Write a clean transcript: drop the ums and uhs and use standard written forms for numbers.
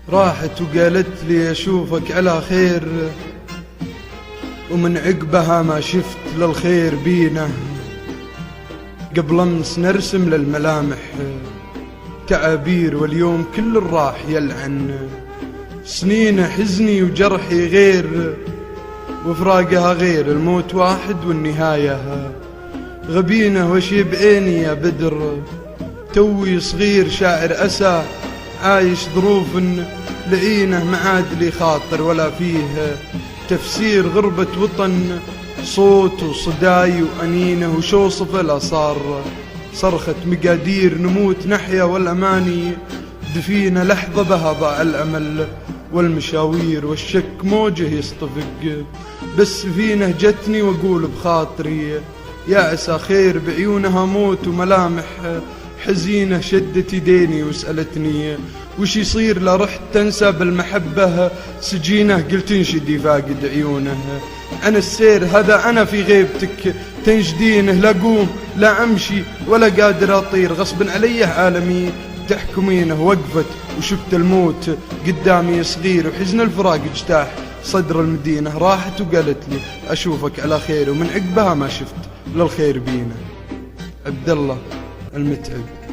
راحت وقالت لي أشوفك على خير، ومن عقبها ما شفت للخير بينا. قبل أمس نرسم للملامح تعابير، واليوم كل الراح يلعن. سنين حزني وجرحي غير، وفراقها غير، الموت واحد والنهاية غبينة. وشي بعيني يا بدر، توي صغير شاعر أسى، عايش ظروف لعينه، ما عاد لي خاطر ولا فيه تفسير. غربة وطن، صوت وصداي وأنينه، وشوصف لا صار صرخة مقادير. نموت نحيا والأماني دفينة، لحظة بها ضاع الأمل والمشاوير. والشك موجه يصطفق، بس فينه جتني وأقول بخاطري يا عسى خير. بعيونها موت وملامح حزينة، شدت يديني وسألتني وش يصير. لا رحت تنسى بالمحبة سجينه، قلت انشدي فاقد عيونه. أنا السير هذا أنا في غيبتك تنجدينه، لا قوم لا أمشي ولا قادر أطير، غصب علي عالمي تحكمينه. وقفت وشفت الموت قدامي صغير، وحزن الفراق اجتاح صدر المدينة. راحت وقالت لي أشوفك على خير، ومن عقبها ما شفت للخير بينا. عبد الله المتعب.